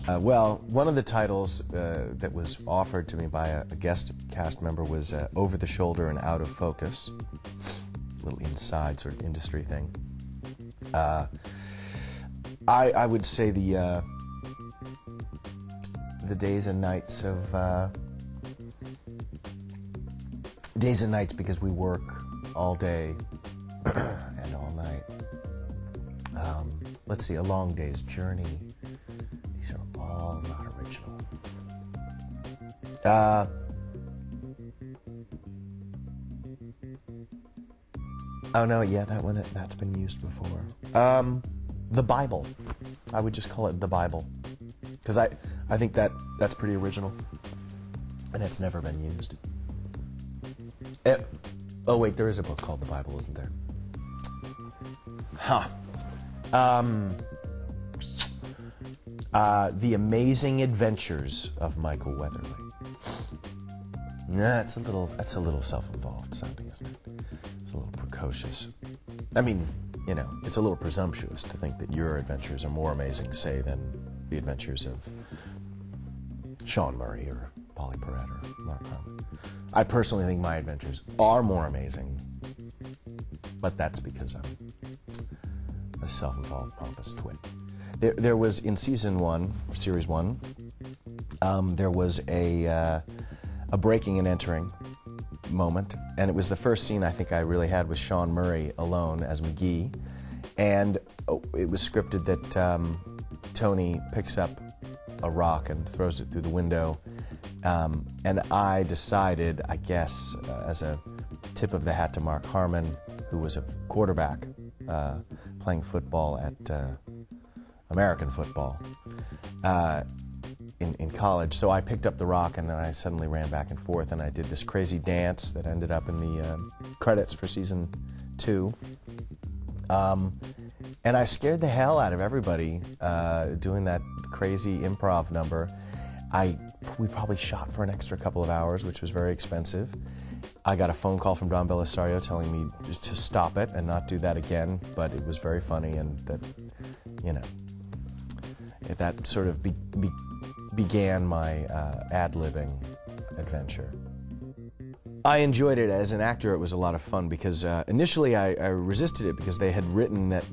Well, one of the titles that was offered to me by a guest cast member was Over the Shoulder and Out of Focus. A little inside sort of industry thing. I would say the days and nights of days and nights, because we work all day and all night. Let's see, A Long Day's Journey. These are all not original. Oh no, yeah, that's been used before. The Bible. I would just call it The Bible, because I think that's pretty original, and it's never been used. Oh wait, there is a book called The Bible, isn't there? Huh. The Amazing Adventures of Michael Weatherly. Nah, that's a little self-involved sounding, isn't it? It's a little precocious. I mean, you know, it's a little presumptuous to think that your adventures are more amazing, say, than the adventures of Sean Murray or Polly Perrette or Mark Harmon. I personally think my adventures are more amazing, but that's because I'm a self-involved pompous twit. There was, in season 1, series 1, there was a breaking and entering moment, and it was the first scene I think I really had with Sean Murray alone as McGee, and it was scripted that Tony picks up a rock and throws it through the window, and I decided, I guess, as a tip of the hat to Mark Harmon, who was a quarterback playing football at American football in college. So I picked up the rock, and then I suddenly ran back and forth, and I did this crazy dance that ended up in the credits for season 2. And I scared the hell out of everybody doing that crazy improv number. We probably shot for an extra couple of hours, which was very expensive. I got a phone call from Don Bellisario telling me to stop it and not do that again, but it was very funny, and that, you know, that sort of began my ad-libbing adventure. I enjoyed it. As an actor, it was a lot of fun, because initially I resisted it because they had written that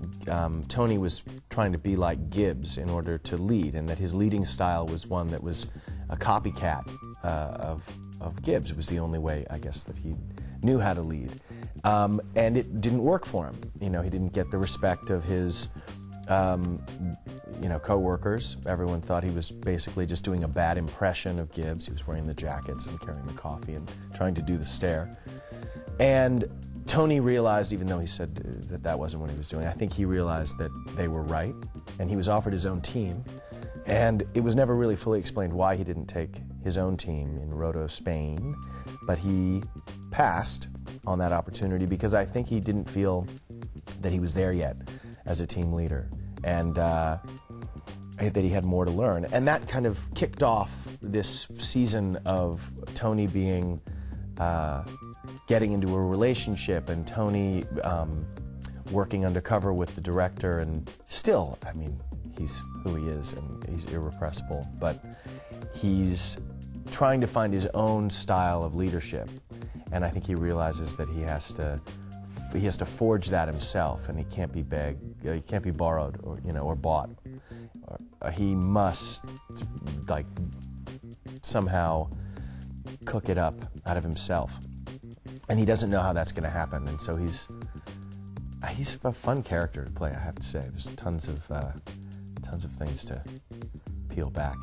Tony was trying to be like Gibbs in order to lead, and that his leading style was one that was a copycat of Gibbs. It was the only way, I guess, that he knew how to lead. And it didn't work for him. You know, he didn't get the respect of his co-workers. Everyone thought he was basically just doing a bad impression of Gibbs. He was wearing the jackets and carrying the coffee and trying to do the stare. And Tony realized, even though he said that wasn't what he was doing, I think he realized that they were right, and he was offered his own team. And it was never really fully explained why he didn't take his own team in Roto, Spain, but he passed on that opportunity because I think he didn't feel that he was there yet as a team leader, and that he had more to learn. And that kind of kicked off this season of Tony being, getting into a relationship, and Tony working undercover with the director, and still, I mean, he's who he is, and he's irrepressible, but he's trying to find his own style of leadership, and I think he realizes that he has to forge that himself, and he can't be begged, he can't be borrowed or bought. He must somehow cook it up out of himself, and he doesn't know how that's going to happen. And so he's a fun character to play, I have to say. There's tons of things to peel back.